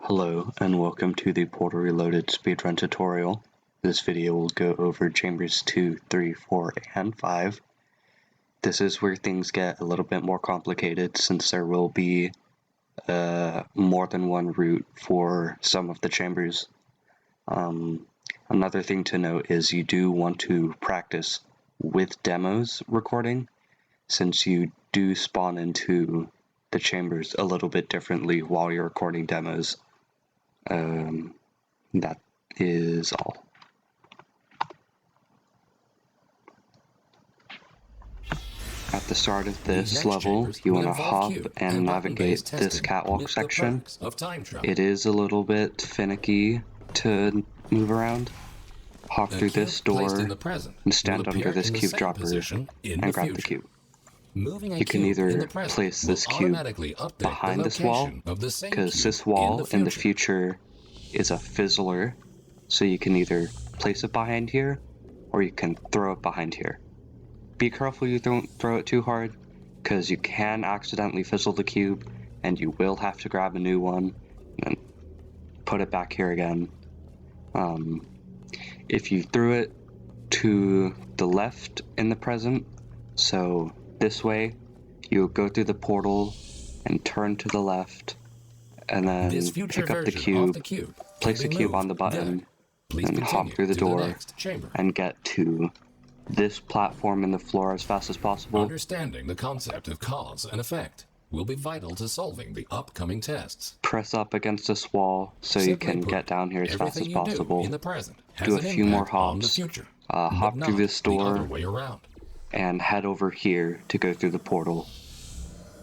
Hello and welcome to the Portal Reloaded speedrun tutorial. This video will go over chambers 2, 3, 4, and 5. This is where things get a little bit more complicated since there will be more than one route for some of the chambers. Another thing to note is you do want to practice with demos recording since you do spawn into the chambers a little bit differently while you're recording demos. That is all. At the start of this level, you want to hop and navigate this catwalk section. It is a little bit finicky to move around. Hop through this door and stand under this cube dropper and grab the cube. You can either place this cube behind this wall, because this wall in the future is a fizzler, so you can either place it behind here, or you can throw it behind here. Be careful you don't throw it too hard, because you can accidentally fizzle the cube, and you will have to grab a new one, and put it back here again. If you threw it to the left in the present, so this way, you'll go through the portal and turn to the left, and then pick up the cube, place the cube on the button, and hop through the door and get to this platform in the floor as fast as possible. Understanding the concept of cause and effect will be vital to solving the upcoming tests. Press up against this wall so you can get down here as fast as possible. Do a few more hops, hop through this door, and head over here to go through the portal.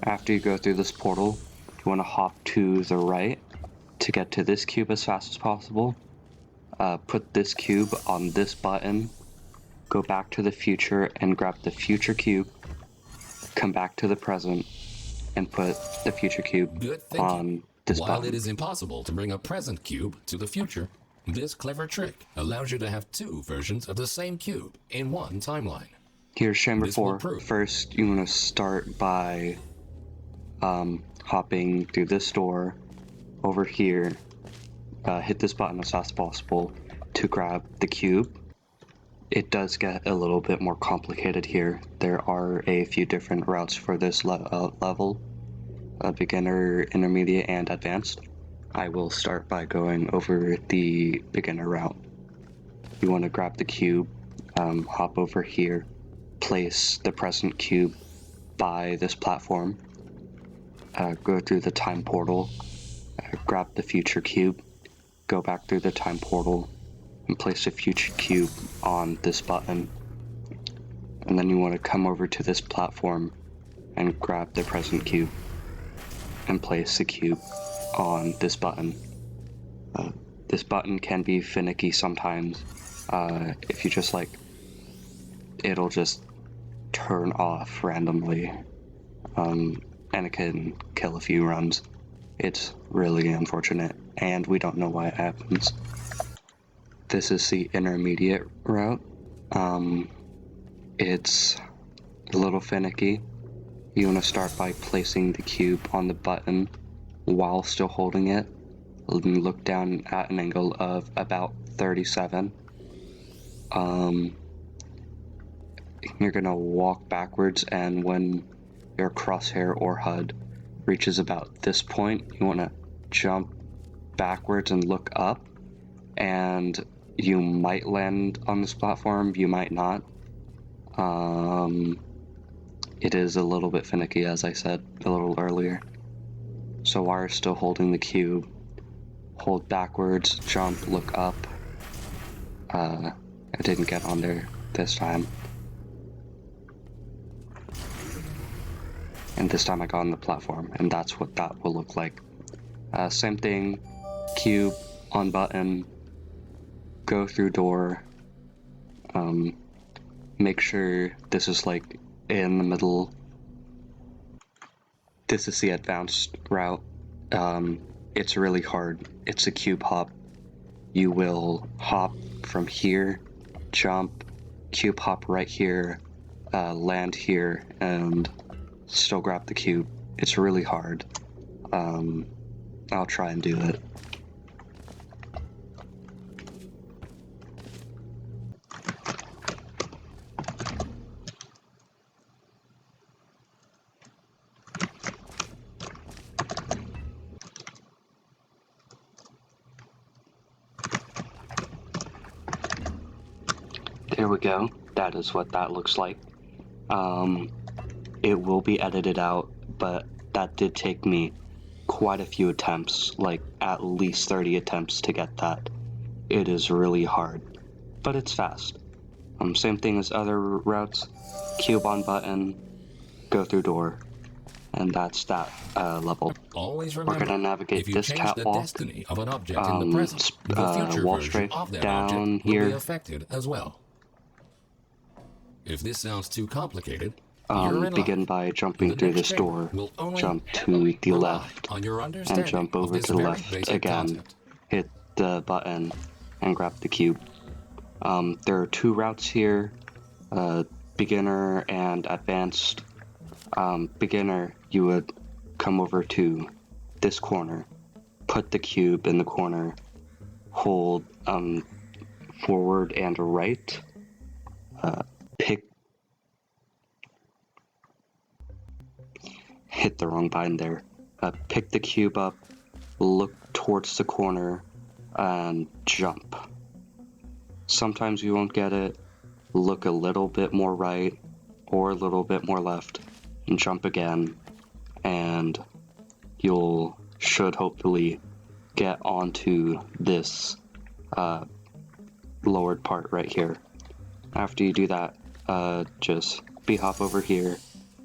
After you go through this portal, you want to hop to the right to get to this cube as fast as possible. Put this cube on this button, go back to the future and grab the future cube, come back to the present, and put the future cube on this button. While it is impossible to bring a present cube to the future, this clever trick allows you to have two versions of the same cube in one timeline. Here's chamber 4. First, you want to start by hopping through this door over here. Hit this button as fast as possible to grab the cube. It does get a little bit more complicated here. There are a few different routes for this level, beginner, intermediate, and advanced. I will start by going over the beginner route. You want to grab the cube, hop over here, place the present cube by this platform, go through the time portal, grab the future cube, go back through the time portal, and place the future cube on this button. And then you want to come over to this platform and grab the present cube and place the cube on this button. This button can be finicky sometimes. If you just it'll just turn off randomly, and it can kill a few runs. It's really unfortunate, and we don't know why it happens. This is the intermediate route. It's a little finicky. You want to start by placing the cube on the button while still holding it. Look down at an angle of about 37. You're gonna walk backwards, and when your crosshair or HUD reaches about this point, you want to jump backwards and look up, and you might land on this platform, you might not. It is a little bit finicky, as I said a little earlier. So while you're still holding the cube, hold backwards, jump, look up. I didn't get on there this time. And this time I got on the platform, and that's what that will look like. Same thing, cube on button, go through door, make sure this is in the middle. This is the advanced route. It's really hard. It's a cube hop. You will hop from here, jump, cube hop right here, land here, and still grab the cube. It's really hard. I'll try and do it. There we go. That is what that looks like. It will be edited out, but that did take me quite a few attempts, like at least 30 attempts to get that. It is really hard, but it's fast. Same thing as other routes. Cube on button, go through door, and that's that level. Always We're remember, gonna navigate if you this change the catwalk, destiny of an object in the present, the future wall version strafe of that down object will here. be affected as well. If this sounds too complicated, you're in begin luck. by jumping The through next this chamber door, will only jump to the rely left, on your and understanding jump of over this to the very left basic again. concept. Hit the button and grab the cube. There are two routes here, beginner and advanced. Beginner, you would come over to this corner, put the cube in the corner, hold forward and right, hit the wrong button there. Pick the cube up, look towards the corner, and jump. Sometimes you won't get it. Look a little bit more right or a little bit more left, and jump again, and you'll should hopefully get onto this lowered part right here. After you do that, just hop over here,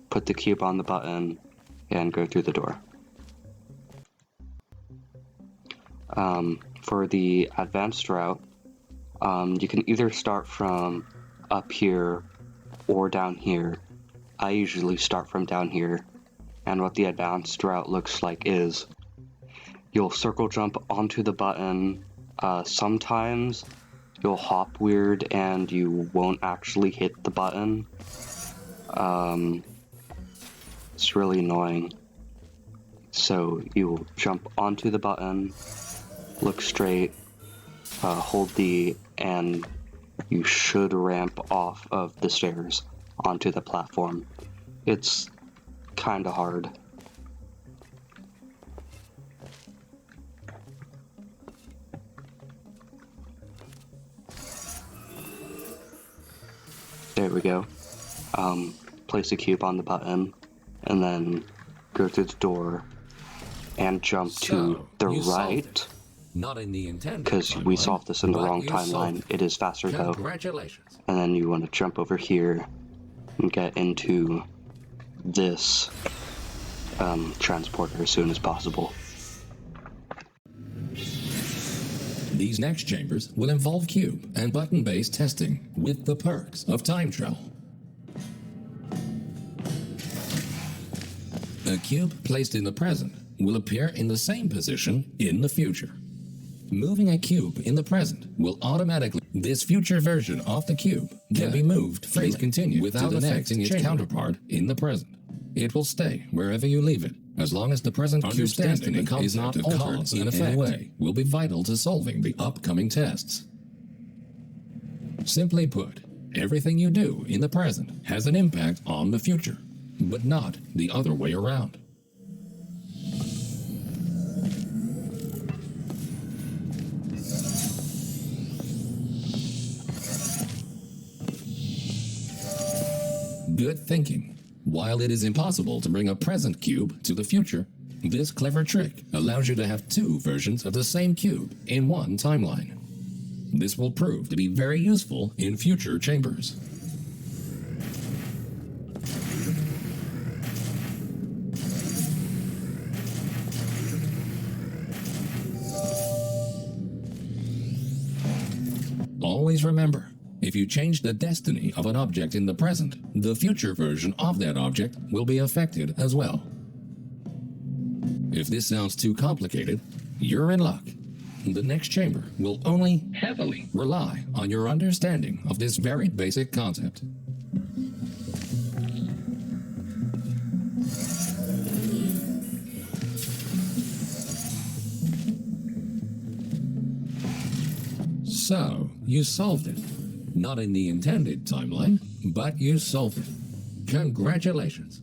put the cube on the button, and go through the door. For the advanced route, you can either start from up here or down here. I usually start from down here, and what the advanced route looks like is you'll circle jump onto the button. Sometimes you'll hop weird and you won't actually hit the button. It's really annoying. So you'll jump onto the button, look straight, hold D, and you should ramp off of the stairs onto the platform. It's kinda hard. There we go. Place a cube on the button, and then go through the door and jump to the right. Not in the intended Because we timeline, solved this in the but wrong you solved timeline. It is faster though. Congratulations. And then you want to jump over here and get into this transporter as soon as possible. These next chambers will involve cube and button-based testing with the perks of time travel. A cube placed in the present will appear in the same position in the future. Moving a cube in the present will automatically. This future version of the cube can be moved freely. Please continue without affecting its counterpart in the present. It will stay wherever you leave it, as long as the present cube's destiny is not altered in any way. Will be vital to solving the upcoming tests. Simply put, everything you do in the present has an impact on the future, but not the other way around. Good thinking. While it is impossible to bring a present cube to the future, this clever trick allows you to have two versions of the same cube in one timeline. This will prove to be very useful in future chambers. Always remember, if you change the destiny of an object in the present, the future version of that object will be affected as well. If this sounds too complicated, you're in luck. The next chamber will only heavily rely on your understanding of this very basic concept. So, you solved it. Not in the intended timeline, but you solved it. Congratulations.